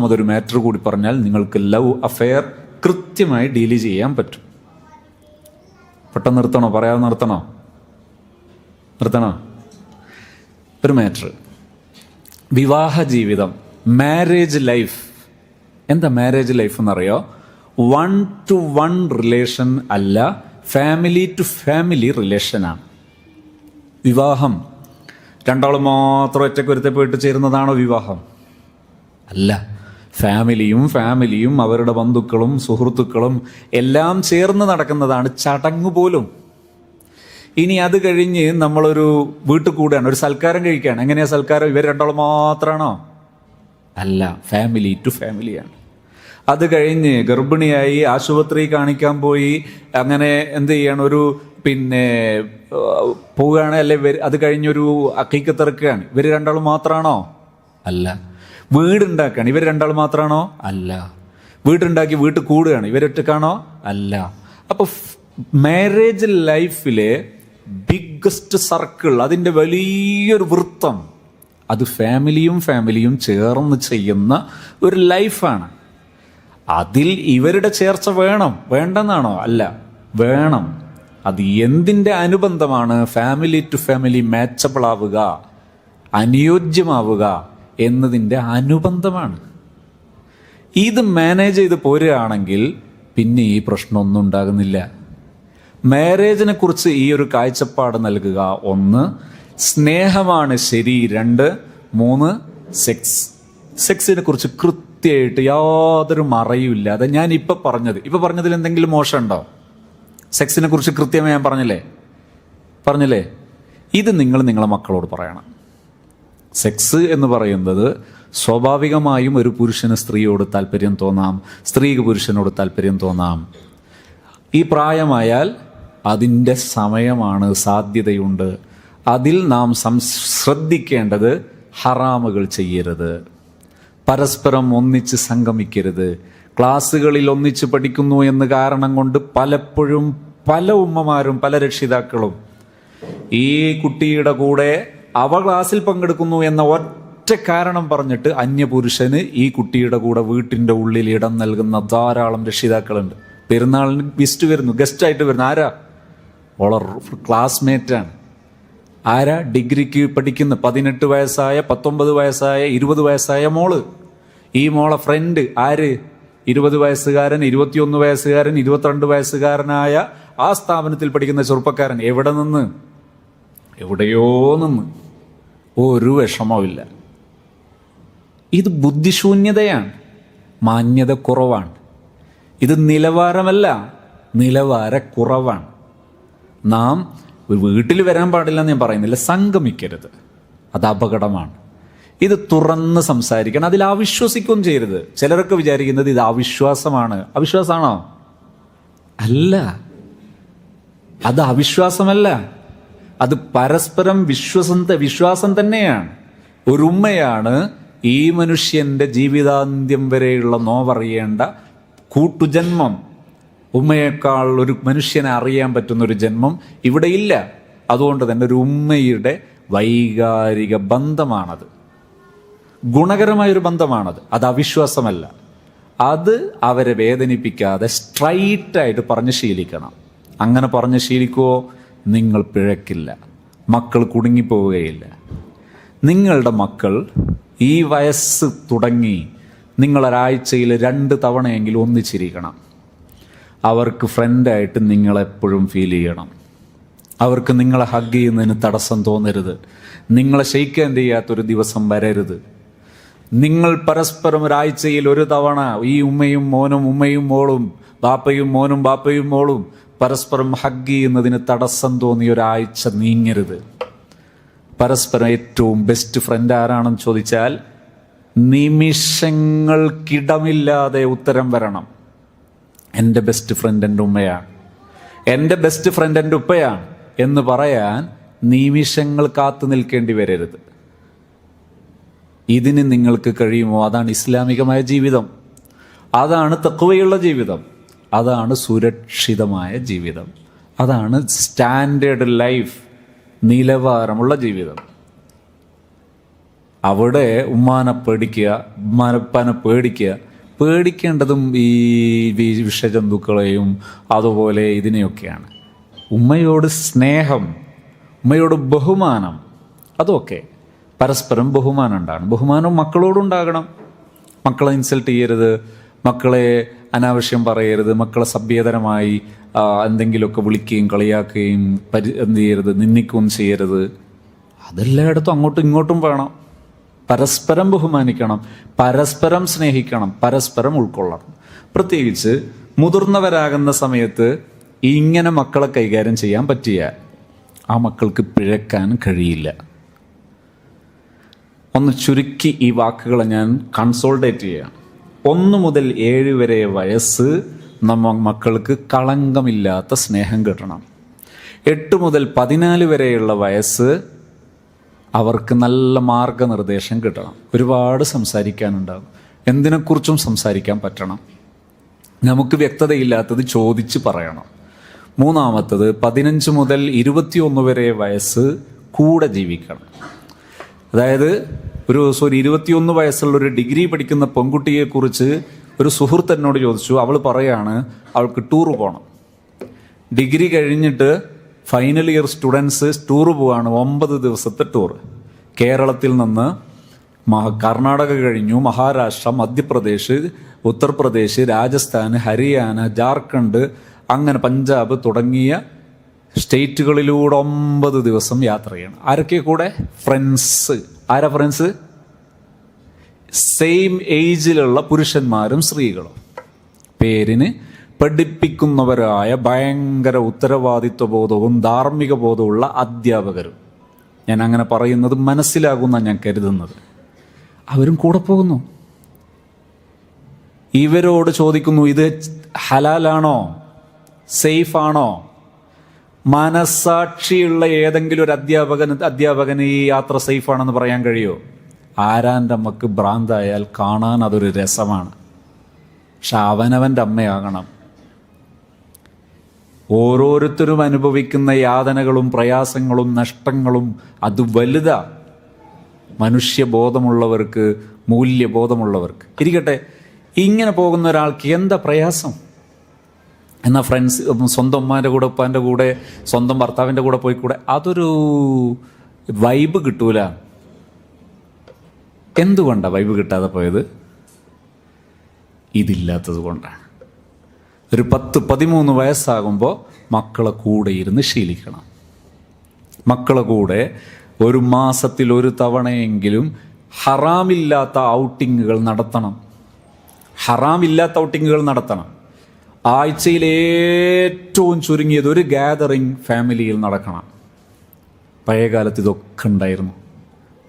അതൊരു മാറ്റർ കൂടി പറഞ്ഞാൽ നിങ്ങൾക്ക് ലവ് അഫെയർ കൃത്യമായി ഡീൽ ചെയ്യാൻ പറ്റും. പെട്ടെന്ന് നിർത്തണോ? പറയാതെ നിർത്തണോ? ഒരു മാറ്റർ, വിവാഹ ജീവിതം, മാരേജ് ലൈഫ്. എന്താ മാരേജ് ലൈഫ് എന്നറിയോ? 1-to-1 റിലേഷൻ അല്ല, ഫാമിലി ടു ഫാമിലി റിലേഷനാണ് വിവാഹം. രണ്ടാളും മാത്രം ഒറ്റയ്ക്ക് ഒരുത്തെ പോയിട്ട് ചേരുന്നതാണോ വിവാഹം? അല്ല. ഫാമിലിയും അവരുടെ ബന്ധുക്കളും സുഹൃത്തുക്കളും എല്ലാം ചേർന്ന് നടക്കുന്നതാണ് ചടങ്ങ് പോലും. ഇനി അത് കഴിഞ്ഞ് നമ്മളൊരു വീട്ടിൽ കൂടെയാണ്, ഒരു സൽക്കാരം കഴിക്കുകയാണ്. എങ്ങനെയാ സൽക്കാരം? ഇവർ രണ്ടാളും മാത്രമാണോ? അല്ല, ഫാമിലി ടു ഫാമിലിയാണ്. അത് കഴിഞ്ഞ് ഗർഭിണിയായി ആശുപത്രി കാണിക്കാൻ പോയി, അങ്ങനെ എന്ത് ചെയ്യാണ്, ഒരു പോവുകയാണ്. അല്ലെ അത് കഴിഞ്ഞൊരു അക്കീക്കത്തിറക്കുകയാണ്. ഇവർ രണ്ടാളും മാത്രമാണോ? അല്ല. വീടുണ്ടാക്കുകയാണ്. ഇവർ രണ്ടാൾ മാത്രമാണോ? അല്ല. വീടുണ്ടാക്കി വീട്ടിൽ കൂടുകയാണ്. ഇവരൊറ്റക്കാണോ? അല്ല. അപ്പൊ മാരേജ് ലൈഫിലെ ബിഗ്ഗസ്റ്റ് സർക്കിൾ, അതിൻ്റെ വലിയൊരു വൃത്തം, അത് ഫാമിലിയും ചേർന്ന് ചെയ്യുന്ന ഒരു ലൈഫാണ്. അതിൽ ഇവരുടെ ചേർച്ച വേണം, വേണ്ടെന്നാണോ? അല്ല, വേണം. അത് എന്തിൻ്റെ അനുബന്ധമാണ്? ഫാമിലി ടു ഫാമിലി മാച്ചബിൾ ആവുക, അനുയോജ്യമാവുക എന്നതിൻ്റെ അനുബന്ധമാണ്. ഇത് മാനേജ് ചെയ്ത് പോരുകയാണെങ്കിൽ പിന്നെ ഈ പ്രശ്നമൊന്നും ഉണ്ടാകുന്നില്ല. മാരേജിനെ കുറിച്ച് ഈ ഒരു കാഴ്ചപ്പാട് നൽകുക. 1, സ്നേഹമാണ് ശരി. 2, 3, സെക്സിനെ കുറിച്ച് കൃത്യമായിട്ട് യാതൊരു മറയുമില്ല. അത് ഞാൻ ഇപ്പം പറഞ്ഞതിൽ എന്തെങ്കിലും മോശമുണ്ടോ? സെക്സിനെ കുറിച്ച് കൃത്യമായി ഞാൻ പറഞ്ഞില്ലേ? ഇത് നിങ്ങൾ നിങ്ങളെ മക്കളോട് പറയണം. സെക്സ് എന്ന് പറയുന്നത് സ്വാഭാവികമായും ഒരു പുരുഷന് സ്ത്രീയോട് താല്പര്യം തോന്നാം, സ്ത്രീക്ക് പുരുഷനോട് താല്പര്യം തോന്നാം. ഈ പ്രായമായാൽ അതിൻ്റെ സമയമാണ്, സാധ്യതയുണ്ട്. അതിൽ നാം ശ്രദ്ധിക്കേണ്ടത് ഹറാമുകൾ ചെയ്യരുത്, പരസ്പരം ഒന്നിച്ച് സംഗമിക്കരുത്. ക്ലാസ്സുകളിൽ ഒന്നിച്ച് പഠിക്കുന്നു എന്ന് കാരണം കൊണ്ട് പലപ്പോഴും പല ഉമ്മമാരും പല രക്ഷിതാക്കളും ഈ കുട്ടിയുടെ കൂടെ അവ ക്ലാസ്സിൽ പങ്കെടുക്കുന്നു എന്ന ഒറ്റ കാരണം പറഞ്ഞിട്ട് അന്യപുരുഷന് ഈ കുട്ടിയുടെ കൂടെ വീട്ടിൻ്റെ ഉള്ളിൽ ഇടം നൽകുന്ന ധാരാളം രക്ഷിതാക്കളുണ്ട്. പെരുന്നാളിന് ഗസ്റ്റായിട്ട് വരുന്നു. ആരാ? ക്ലാസ്മേറ്റാണ്. ആരാ? ഡിഗ്രിക്ക് പഠിക്കുന്ന 18 വയസ്സായ 19 വയസ്സായ 20 വയസ്സായ മോള്. ഈ മോളെ ഫ്രണ്ട് ആര്? 20 വയസ്സുകാരൻ, 21 വയസ്സുകാരൻ, 22 വയസ്സുകാരനായ ആ സ്ഥാപനത്തിൽ പഠിക്കുന്ന ചെറുപ്പക്കാരൻ. എവിടെയോ നിന്ന് ഒരു വിഷമവുമില്ല. ഇത് ബുദ്ധിശൂന്യതയാണ്, മാന്യത കുറവാണ്. ഇത് നിലവാരമല്ല, നിലവാരക്കുറവാണ്. നാം വീട്ടിൽ വരാൻ പാടില്ല എന്ന് ഞാൻ പറയുന്നില്ല, സംഗമിക്കരുത്, അത് അപകടമാണ്. ഇത് തുറന്ന് സംസാരിക്കണം, അതിൽ അവിശ്വസിക്കുകയും ചെയ്യരുത്. ചിലരൊക്കെ വിചാരിക്കുന്നത് ഇത് അവിശ്വാസമാണ്. അവിശ്വാസമാണോ? അല്ല, അത് അവിശ്വാസമല്ല, അത് പരസ്പരം വിശ്വാസം തന്നെയാണ്. ഒരു ഉമ്മയാണ് ഈ മനുഷ്യന്റെ ജീവിതാന്ത്യം വരെയുള്ള നോവറിയേണ്ട കൂട്ടുജന്മം. ഉമ്മയേക്കാൾ ഒരു മനുഷ്യനെ അറിയാൻ പറ്റുന്ന ഒരു ജന്മം ഇവിടെ ഇല്ല. അതുകൊണ്ട് തന്നെ ഒരു ഉമ്മയുടെ വൈകാരിക ബന്ധമാണത്, ഗുണകരമായൊരു ബന്ധമാണത്. അത് അവിശ്വാസമല്ല. അത് അവരെ വേദനിപ്പിക്കാതെ സ്ട്രൈറ്റായിട്ട് പറഞ്ഞ് ശീലിക്കണം. അങ്ങനെ പറഞ്ഞ് ശീലിക്കുവോ, നിങ്ങൾ പിഴക്കില്ല, മക്കൾ കുടുങ്ങിപ്പോവുകയില്ല. നിങ്ങളുടെ മക്കൾ ഈ വയസ്സ് തുടങ്ങി നിങ്ങളൊരാഴ്ചയിൽ 2 തവണയെങ്കിലും ഒന്നിച്ചിരിക്കണം. അവർക്ക് ഫ്രണ്ടായിട്ട് നിങ്ങളെപ്പോഴും ഫീൽ ചെയ്യണം. അവർക്ക് നിങ്ങളെ ഹഗ് ചെയ്യുന്നതിന് തടസ്സം തോന്നരുത്. നിങ്ങളെ ഷെയ്ക്കാൻ ചെയ്യാത്തൊരു ദിവസം വരരുത്. നിങ്ങൾ പരസ്പരം ഒരാഴ്ചയിൽ 1 തവണ ഈ ഉമ്മയും മോനും, ഉമ്മയും മോളും, ബാപ്പയും മോനും, ബാപ്പയും മോളും പരസ്പരം ഹഗ് ചെയ്യുന്നതിന് തടസ്സം തോന്നിയ ഒരാഴ്ച നീങ്ങരുത്. പരസ്പരം ഏറ്റവും ബെസ്റ്റ് ഫ്രണ്ട് ആരാണെന്ന് ചോദിച്ചാൽ നിമിഷങ്ങൾക്കിടമില്ലാതെ ഉത്തരം വരണം. എൻ്റെ ബെസ്റ്റ് ഫ്രണ്ട് എൻ്റെ ഉമ്മയാണ്, എൻ്റെ ബെസ്റ്റ് ഫ്രണ്ട് എൻ്റെ ഉപ്പയാണ് എന്ന് പറയാൻ നിമിഷങ്ങൾ കാത്തു നിൽക്കേണ്ടി വരരുത്. ഇതിന് നിങ്ങൾക്ക് കഴിയുമോ? അതാണ് ഇസ്ലാമികമായ ജീവിതം, അതാണ് തഖ്വയുള്ള ജീവിതം, അതാണ് സുരക്ഷിതമായ ജീവിതം, അതാണ് സ്റ്റാൻഡേർഡ് ലൈഫ്, നിലവാരമുള്ള ജീവിതം. അവിടെ ഉമ്മാനെ പേടിക്കുക, ഉമ്മാനപ്പാനെ പേടിക്കുക. പേടിക്കേണ്ടതും ഈ വിഷജന്തുക്കളെയും അതുപോലെ ഇതിനെയൊക്കെയാണ്. ഉമ്മയോട് സ്നേഹം, ഉമ്മയോട് ബഹുമാനം, അതൊക്കെ പരസ്പരം ബഹുമാനം ഉണ്ടാകണം. ബഹുമാനം മക്കളോടുണ്ടാകണം. മക്കളെ ഇൻസൾട്ട് ചെയ്യരുത്, മക്കളെ അനാവശ്യം പറയരുത്, മക്കളെ സഭ്യതരമായി എന്തെങ്കിലുമൊക്കെ വിളിക്കുകയും കളിയാക്കുകയും എന്ത് ചെയ്യരുത്, നിന്ദിക്കുകയും ചെയ്യരുത്. അതെല്ലായിടത്തും അങ്ങോട്ടും ഇങ്ങോട്ടും വേണം. പരസ്പരം ബഹുമാനിക്കണം, പരസ്പരം സ്നേഹിക്കണം, പരസ്പരം ഉൾക്കൊള്ളണം. പ്രത്യേകിച്ച് മുതിർന്നവരാകുന്ന സമയത്ത് ഇങ്ങനെ മക്കളെ കൈകാര്യം ചെയ്യാൻ പറ്റിയാൽ ആ മക്കൾക്ക് പിഴക്കാൻ കഴിയില്ല. ഒന്ന് ചുരുക്കി ഈ വാക്കുകളെ ഞാൻ കൺസോൾട്ടേറ്റ് ചെയ്യാം. 1 മുതൽ 7 വരെ വയസ്സ് മക്കൾക്ക് കളങ്കമില്ലാത്ത സ്നേഹം കിട്ടണം. 8 മുതൽ 14 വരെയുള്ള വയസ്സ് അവർക്ക് നല്ല മാർഗനിർദ്ദേശം കിട്ടണം. ഒരുപാട് സംസാരിക്കാനുണ്ടാകും, എന്തിനെക്കുറിച്ചും സംസാരിക്കാൻ പറ്റണം. നമുക്ക് വ്യക്തതയില്ലാത്തത് ചോദിച്ച് പറയണം. 3-മത്തത് 15 മുതൽ 21 വരെ വയസ്സ് കൂടെ ജീവിക്കണം. അതായത് 21 വയസ്സുള്ള ഒരു ഡിഗ്രി പഠിക്കുന്ന പെൺകുട്ടിയെക്കുറിച്ച് ഒരു സുഹൃത്ത് എന്നോട് ചോദിച്ചു. അവൾ പറയാണ് അവൾക്ക് ടൂറ് പോകണം. ഡിഗ്രി കഴിഞ്ഞിട്ട് ഫൈനൽ ഇയർ സ്റ്റുഡൻസ് ടൂറ് പോവാണ്. 9 ദിവസത്തെ ടൂർ. കേരളത്തിൽ നിന്ന് കർണാടക കഴിഞ്ഞു, മഹാരാഷ്ട്ര, മധ്യപ്രദേശ്, ഉത്തർപ്രദേശ്, രാജസ്ഥാൻ, ഹരിയാന, ജാർഖണ്ഡ്, അങ്ങനെ പഞ്ചാബ് തുടങ്ങിയ സ്റ്റേറ്റുകളിലൂടെ 9 ദിവസം യാത്ര ചെയ്യണം. ആരൊക്കെ കൂടെ? ഫ്രണ്ട്സ്. ആരാ ഫ്രണ്ട്സ്? സെയിം ഏജിലുള്ള പുരുഷന്മാരും സ്ത്രീകളും. പേരിന് പഠിപ്പിക്കുന്നവരായ ഭയങ്കര ഉത്തരവാദിത്വ ബോധവും ധാർമ്മിക ബോധവുമുള്ള അധ്യാപകരും. ഞാൻ അങ്ങനെ പറയുന്നത് മനസ്സിലാകുന്ന ഞാൻ കരുതുന്നത്. അവരും കൂടെ പോകുന്നു. ഇവരോട് ചോദിക്കുന്നു, ഇത് ഹലാലാണോ, സേഫാണോ? മനസാക്ഷിയുള്ള ഏതെങ്കിലും ഒരു അധ്യാപകന് ഈ യാത്ര സേഫാണെന്ന് പറയാൻ കഴിയുമോ? ആരാൻ്റെ അമ്മക്ക് ഭ്രാന്തായാൽ കാണാൻ അതൊരു രസമാണ്. പക്ഷെ അവനവൻ്റെ അമ്മയാകണം. ഓരോരുത്തരും അനുഭവിക്കുന്ന യാതനകളും പ്രയാസങ്ങളും നഷ്ടങ്ങളും അത് വലുതാ. മനുഷ്യബോധമുള്ളവർക്ക്, മൂല്യബോധമുള്ളവർക്ക്. ഇരിക്കട്ടെ, ഇങ്ങനെ പോകുന്ന ഒരാൾക്ക് എന്താ പ്രയാസം? എന്നാൽ ഫ്രണ്ട്സ്, സ്വന്തം ഉമ്മാൻ്റെ കൂടെ, ഉപ്പാൻ്റെ കൂടെ, സ്വന്തം ഭർത്താവിൻ്റെ കൂടെ പോയിക്കൂടെ? അതൊരു വൈബ് കിട്ടൂല. എന്തുകൊണ്ടാണ് വൈബ് കിട്ടാതെ പോയത്? ഇതില്ലാത്തത് കൊണ്ടാണ്. ഒരു 10-13 വയസ്സാകുമ്പോൾ മക്കളെ കൂടെ ഇരുന്ന് ശീലിക്കണം. മക്കളെ കൂടെ ഒരു മാസത്തിൽ ഒരു തവണയെങ്കിലും ഹറാമില്ലാത്ത ഔട്ടിങ്ങുകൾ നടത്തണം. ഹറാമില്ലാത്ത ഔട്ടിങ്ങുകൾ നടത്തണം. ആഴ്ചയിൽ ഏറ്റവും ചുരുങ്ങിയത് ഒരു ഗാദറിങ് ഫാമിലിയിൽ നടക്കണം. പഴയകാലത്ത് ഇതൊക്കെ ഉണ്ടായിരുന്നു.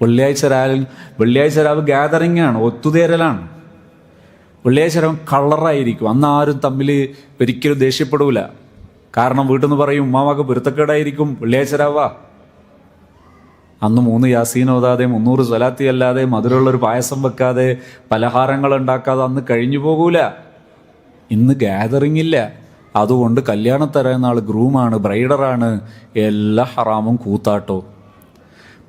വെള്ളിയാഴ്ച രാവ് ഗാദറിങ് ആണ്, ഒത്തുതേരലാണ്. വെള്ളിയാഴ്ച രാവ് കളറായിരിക്കും. അന്ന് ആരും തമ്മിൽ ഒരിക്കലും ദേഷ്യപ്പെടൂല. കാരണം വീട്ടിൽ നിന്ന് പറയും ഉമ്മാവാക്ക് പൊരുത്തക്കേടായിരിക്കും, വെള്ളിയാഴ്ച രാവാ. അന്ന് 3 യാസീൻ ഓതാതെ, 300 സ്വലാത്തി അല്ലാതെ, മധുരമുള്ളൊരു പായസം വെക്കാതെ, പലഹാരങ്ങൾ ഉണ്ടാക്കാതെ അന്ന് കഴിഞ്ഞു പോകൂല. ഇന്ന് ഗാദറിങ് ഇല്ല. അതുകൊണ്ട് കല്യാണത്തരാനാൾ ഗ്രൂമാണ്, ബ്രൈഡറാണ്, എല്ലാ ഹറാമും കൂത്താട്ടോ.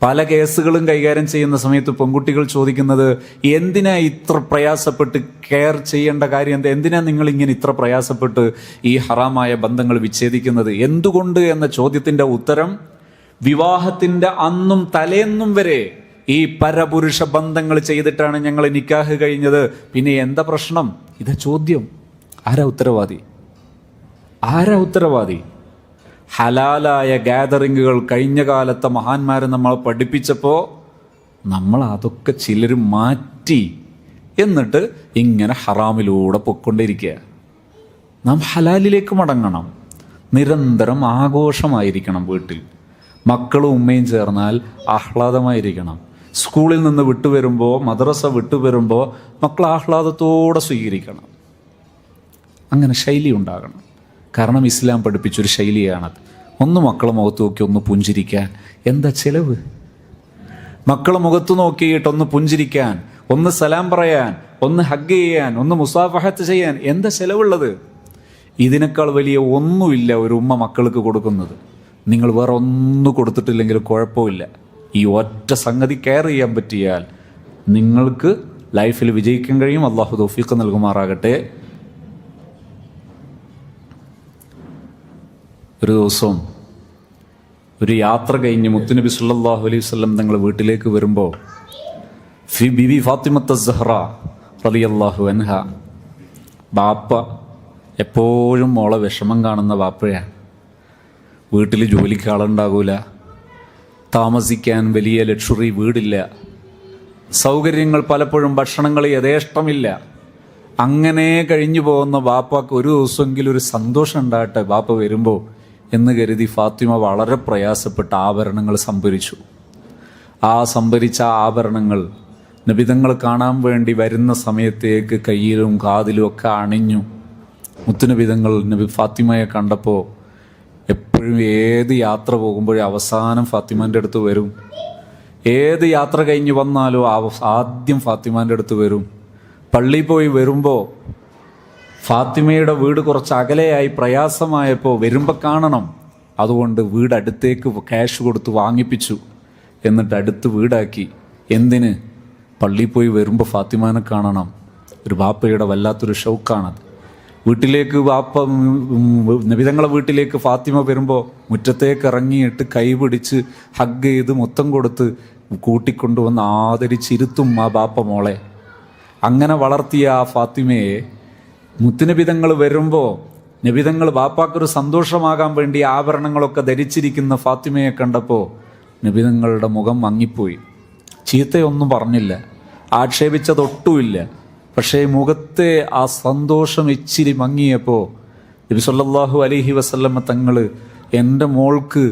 പല കേസുകളും കൈകാര്യം ചെയ്യുന്ന സമയത്ത് പെൺകുട്ടികൾ ചോദിക്കുന്നത്, എന്തിനാ ഇത്ര പ്രയാസപ്പെട്ട് കെയർ ചെയ്യേണ്ട കാര്യം എന്താ? എന്തിനാ നിങ്ങൾ ഇങ്ങനെ ഇത്ര പ്രയാസപ്പെട്ട് ഈ ഹറാമായ ബന്ധങ്ങൾ വിച്ഛേദിക്കുന്നത്? എന്തുകൊണ്ട് എന്ന ചോദ്യത്തിൻ്റെ ഉത്തരം, വിവാഹത്തിൻ്റെ അന്നും തലേന്നും വരെ ഈ പരപുരുഷ ബന്ധങ്ങൾ ചെയ്തിട്ടാണ് ഞങ്ങൾ നിക്കാഹ് കഴിഞ്ഞത്. പിന്നെ എന്താ പ്രശ്നം? ഇതാ ചോദ്യം. ആരാ ഉത്തരവാദി? ഹലാലായ ഗാദറിങ്ങുകൾ കഴിഞ്ഞ കാലത്തെ മഹാന്മാരെ നമ്മൾ പഠിപ്പിച്ചപ്പോൾ നമ്മൾ അതൊക്കെ ചിലർ മാറ്റി. എന്നിട്ട് ഇങ്ങനെ ഹറാമിലൂടെ പൊയ്ക്കൊണ്ടിരിക്കുക. നാം ഹലാലിലേക്ക് മടങ്ങണം. നിരന്തരം ആഘോഷമായിരിക്കണം. വീട്ടിൽ മക്കളും ഉമ്മയും ചേർന്നാൽ ആഹ്ലാദമായിരിക്കണം. സ്കൂളിൽ നിന്ന് വിട്ടുവരുമ്പോൾ, മദ്രസ വിട്ടുവരുമ്പോൾ മക്കൾ ആഹ്ലാദത്തോടെ സ്വീകരിക്കണം. അങ്ങനെ ശൈലി ഉണ്ടാകണം. കാരണം ഇസ്ലാം പഠിപ്പിച്ചൊരു ശൈലിയാണത്. ഒന്ന് മക്കളെ മുഖത്ത് നോക്കി ഒന്ന് പുഞ്ചിരിക്കാൻ എന്താ ചിലവ്? മക്കളെ മുഖത്ത് നോക്കിയിട്ട് ഒന്ന് പുഞ്ചിരിക്കാൻ, ഒന്ന് സലാം പറയാൻ, ഒന്ന് ഹഗ് ചെയ്യാൻ, ഒന്ന് മുസാഫഹത്ത് ചെയ്യാൻ എന്താ ചിലവുള്ളത്? ഇതിനേക്കാൾ വലിയ ഒന്നുമില്ല ഒരു ഉമ്മ മക്കൾക്ക് കൊടുക്കുന്നത്. നിങ്ങൾ വേറെ ഒന്നും കൊടുത്തിട്ടില്ലെങ്കിലും കുഴപ്പമില്ല. ഈ ഒറ്റ സംഗതി കെയർ ചെയ്യാൻ പറ്റിയാൽ നിങ്ങൾക്ക് ലൈഫിൽ വിജയിക്കാൻ കഴിയും. അള്ളാഹു തൗഫീഖ് നൽകുമാറാകട്ടെ. ഒരു ദിവസം ഒരു യാത്ര കഴിഞ്ഞ് മുത്തുനബി സല്ലല്ലാഹു അലൈഹി വസല്ലം തങ്ങൾ വീട്ടിലേക്ക് വരുമ്പോൾ ബിബി ഫാത്തിമത്ത് സഹ്റ റളിയല്ലാഹു അൻഹ, ബാപ്പ എപ്പോഴും മോളെ വിഷമം കാണുന്ന ബാപ്പയാണ്. വീട്ടിൽ ജോലിക്ക് ആളുണ്ടാകൂല, താമസിക്കാൻ വലിയ ലക്ഷറി വീടില്ല, സൗകര്യങ്ങൾ പലപ്പോഴും ഭക്ഷണങ്ങൾ യഥേഷ്ടമില്ല. അങ്ങനെ കഴിഞ്ഞു പോകുന്ന ബാപ്പാക്ക് ഒരു ദിവസമെങ്കിലും ഒരു സന്തോഷം ഉണ്ടാകട്ടെ ബാപ്പ വരുമ്പോൾ എന്ന് കരുതി ഫാത്തിമ വളരെ പ്രയാസപ്പെട്ട ആഭരണങ്ങൾ സംഭരിച്ചു. ആ സംഭരിച്ച ആഭരണങ്ങൾ നബിതങ്ങൾ കാണാൻ വേണ്ടി വരുന്ന സമയത്തേക്ക് കയ്യിലും കാതിലും ഒക്കെ അണിഞ്ഞു. മുത്തുനബിതങ്ങൾ നബി ഫാത്തിമയെ കണ്ടപ്പോൾ എപ്പോഴും ഏത് യാത്ര പോകുമ്പോഴും അവസാനം ഫാത്തിമാൻ്റെ അടുത്ത് വരും. ഏത് യാത്ര കഴിഞ്ഞ് വന്നാലും ആദ്യം ഫാത്തിമാൻ്റെ അടുത്ത് വരും. പള്ളിയിൽ പോയി വരുമ്പോൾ ഫാത്തിമയുടെ വീട് കുറച്ച് അകലെയായി പ്രയാസമായപ്പോൾ വരുമ്പോൾ കാണണം. അതുകൊണ്ട് വീട് അടുത്തേക്ക് ക്യാഷ് കൊടുത്ത് വാങ്ങിപ്പിച്ചു. എന്നിട്ട് അടുത്ത് വീടാക്കി. എന്തിന്? പള്ളിയിൽ പോയി വരുമ്പോൾ ഫാത്തിമാനെ കാണണം. ഒരു ബാപ്പയുടെ വല്ലാത്തൊരു ഷൗക്കാണത്. വീട്ടിലേക്ക് ബാപ്പ നബിതങ്ങളെ വീട്ടിലേക്ക് ഫാത്തിമ വരുമ്പോൾ മുറ്റത്തേക്ക് ഇറങ്ങിയിട്ട് കൈ പിടിച്ച് ഹഗ് ചെയ്ത് മുത്തം കൊടുത്ത് കൂട്ടിക്കൊണ്ടുവന്ന് ആദരിച്ചിരുത്തും ആ ബാപ്പ മോളെ. അങ്ങനെ വളർത്തിയ ആ ഫാത്തിമയെ മുത്തുനബിതങ്ങൾ വരുമ്പോൾ നബിതങ്ങൾ ബാപ്പാക്കൊരു സന്തോഷമാകാൻ വേണ്ടി ആഭരണങ്ങളൊക്കെ ധരിച്ചിരിക്കുന്ന ഫാത്തിമയെ കണ്ടപ്പോൾ നബിതങ്ങളുടെ മുഖം മങ്ങിപ്പോയി. ചീത്തയൊന്നും പറഞ്ഞില്ല, ആക്ഷേപിച്ചതൊട്ടുമില്ല. പക്ഷേ മുഖത്തെ ആ സന്തോഷം ഇച്ചിരി മങ്ങിയപ്പോൾ നബി സല്ലല്ലാഹു അലൈഹി വസല്ലമ തങ്ങൾ എൻ്റെ മോൾക്ക്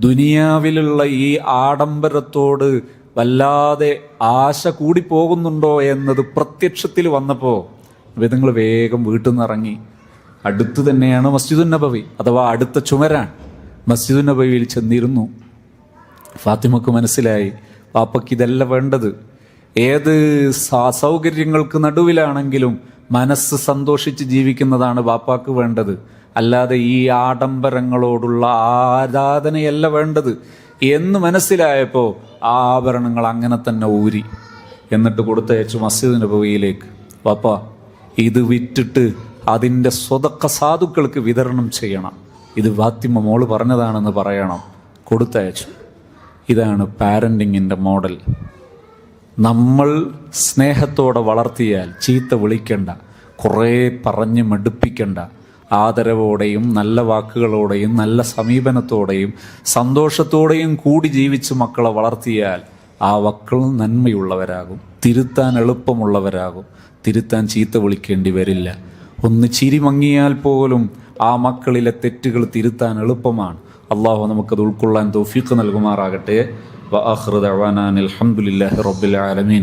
ദുനിയാവിലുള്ള ഈ ആഡംബരത്തോട് വല്ലാതെ ആശ കൂടിപ്പോകുന്നുണ്ടോ എന്നത് പ്രത്യക്ഷത്തിൽ വന്നപ്പോൾ നബിതങ്ങൾ വേഗം വീട്ടിൽ നിന്ന് ഇറങ്ങി. അടുത്ത് തന്നെയാണ് മസ്ജിദുൻ നബവി, അഥവാ അടുത്ത ചുമരാൻ. മസ്ജിദുൻ നബവിയിൽ ചെന്നിരുന്നു. ഫാത്തിമക്ക് മനസ്സിലായി പാപ്പയ്ക്ക് ഇതല്ല വേണ്ടത്. ഏത് സൗകര്യങ്ങൾക്ക് നടുവിലാണെങ്കിലും മനസ്സ് സന്തോഷിച്ച് ജീവിക്കുന്നതാണ് ബാപ്പാക്ക് വേണ്ടത്, അല്ലാതെ ഈ ആഡംബരങ്ങളോടുള്ള ആരാധനയല്ല വേണ്ടത് എന്ന് മനസ്സിലായപ്പോൾ ആ ആഭരണങ്ങൾ അങ്ങനെ തന്നെ ഊരി എന്നിട്ട് കൊടുത്തയച്ചു മസ്ജിദ് നബവിയിലേക്ക്. പാപ്പ, ഇത് വിറ്റിട്ട് അതിൻ്റെ സ്വതക്ക സാധുക്കൾക്ക് വിതരണം ചെയ്യണം. ഇത് ഫാത്തിമ മോള് പറഞ്ഞതാണെന്ന് പറയണം. കൊടുത്തയച്ചു. ഇതാണ് പാരൻറ്റിങ്ങിൻ്റെ മോഡൽ. നമ്മൾ സ്നേഹത്തോടെ വളർത്തിയാൽ ചീത്ത വിളിക്കണ്ട, കുറേ പറഞ്ഞ് മടുപ്പിക്കണ്ട. ആദരവോടെയും നല്ല വാക്കുകളോടെയും നല്ല സമീപനത്തോടെയും സന്തോഷത്തോടെയും കൂടി ജീവിച്ച് മക്കളെ വളർത്തിയാൽ ആ മക്കൾ നന്മയുള്ളവരാകും, തിരുത്താൻ എളുപ്പമുള്ളവരാകും, തിരുത്താൻ ചീത്ത വിളിക്കേണ്ടി വരില്ല. ഒന്ന് ചിരി മങ്ങിയാൽ പോലും ആ മക്കളിലെ തെറ്റുകൾ തിരുത്താൻ എളുപ്പമാണ്. അള്ളാഹു നമുക്കത് ഉൾക്കൊള്ളാൻ തൗഫീഖ് നൽകുമാറാകട്ടെ. വആഖിറു ദഅവാനാ അൽഹംദുലില്ലാഹി റബ്ബിൽ ആലമീൻ.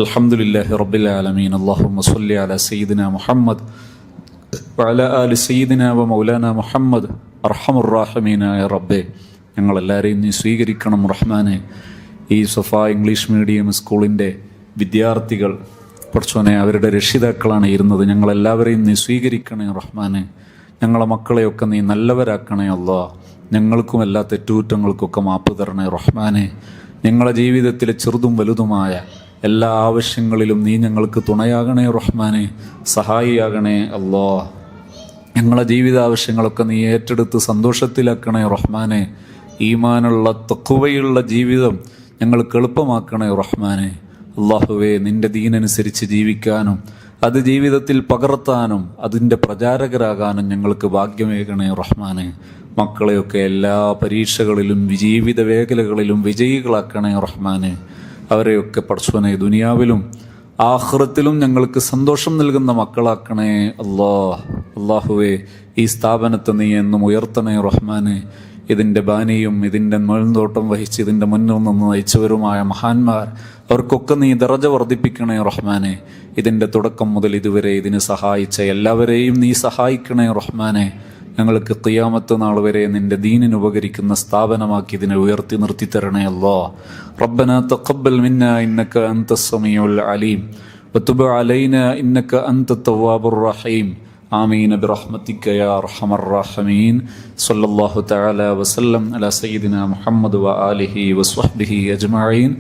അൽഹംദുലില്ലാഹി റബ്ബിൽ ആലമീൻ. അല്ലാഹുമ്മ സ്വല്ലി അലാ സയ്യിദിനാ മുഹമ്മദ് വഅലാ ആലി സയ്യിദിനാ വ മൗലാനാ മുഹമ്മദ്. അർഹമുർ റഹീമീനായ റബ്ബേ, ഞങ്ങളെല്ലാവരെയും നീ സ്വീകരിക്കണം റഹ്മാനെ. ഈ സഫ ഇംഗ്ലീഷ് മീഡിയം സ്കൂളിൻ്റെ വിദ്യാർത്ഥികൾ പഠിച്ചോനെ, അവരുടെ രക്ഷിതാക്കളാണ് ഇരുന്നത്. ഞങ്ങളെല്ലാവരെയും നീ സ്വീകരിക്കണേ റഹ്മാനെ. ഞങ്ങളെ മക്കളെയൊക്കെ നീ നല്ലവരാക്കണേ അല്ലാ. ഞങ്ങൾക്കും എല്ലാ തെറ്റുകുറ്റങ്ങൾക്കൊക്കെ മാപ്പ് തരണേ റഹ്മാനെ. ഞങ്ങളെ ജീവിതത്തിലെ ചെറുതും വലുതുമായ എല്ലാ ആവശ്യങ്ങളിലും നീ ഞങ്ങൾക്ക് തുണയാകണേ റഹ്മാനെ, സഹായിയാകണേ അല്ലാ. ഞങ്ങളെ ജീവിതാവശ്യങ്ങളൊക്കെ നീ ഏറ്റെടുത്ത് സന്തോഷത്തിലാക്കണേ റഹ്മാനെ. ഈമാനുള്ള തഖ്വയുള്ള ജീവിതം ഞങ്ങൾക്ക് എളുപ്പമാക്കണേ റഹ്മാനെ. അല്ലാഹുവേ, നിന്റെ ദീനനുസരിച്ച് ജീവിക്കാനും അത് ജീവിതത്തിൽ പകർത്താനും അതിൻ്റെ പ്രചാരകരാകാനും ഞങ്ങൾക്ക് ഭാഗ്യമേകണേ റഹ്മാനെ. മക്കളെയൊക്കെ എല്ലാ പരീക്ഷകളിലും ജീവിത മേഖലകളിലും വിജയികളാക്കണേ റഹ്മാനെ. അവരെയൊക്കെ പടച്ചവനെ ദുനിയാവിലും ആഖിറത്തിലും ഞങ്ങൾക്ക് സന്തോഷം നൽകുന്ന മക്കളാക്കണേ അല്ലാഹുവേ. ഈ സ്ഥാപനത്തെ നീ എന്നും ഉയർത്തണേ റഹ്മാനെ. ഇതിൻ്റെ ബാനിയും ഇതിൻ്റെ മേൽനോട്ടം വഹിച്ച് ഇതിൻ്റെ മുന്നിൽ നിന്ന് നയിച്ചവരുമായ മഹാന്മാർ, അവർക്കൊക്കെ നീ ദറജ വർദ്ധിപ്പിക്കണേ റഹ്മാനെ. ഇതിൻ്റെ തുടക്കം മുതൽ ഇതുവരെ ഇതിന് സഹായിച്ച എല്ലാവരെയും നീ സഹായിക്കണേ റഹ്മാനെ. ഞങ്ങൾക്ക് ഖിയാമത്ത് നാൾ വരെ നിന്റെ ദീനിന് ഉപകരിക്കുന്ന സ്ഥാപനമാക്കി ഇതിനെ ഉയർത്തി നിർത്തി തരണേ അല്ലാഹ്. റബ്ബനാ തഖബ്ബൽ മിന്നാ ഇന്നക അൻതസ് സമീഉൽ അലീം വതുബ് അലൈനാ ഇന്നക അൻതത് തവ്വാബുർ റഹീം. ആമീൻ ബിറഹ്മതിക യാ അർഹമർ റഹീമീൻ. സ്വല്ലല്ലാഹു തആല വസല്ലം അലാ സയ്യിദിനാ മുഹമ്മദ് വ ആലിഹി വസ്വഹ്ബിഹി അജ്മഈൻ.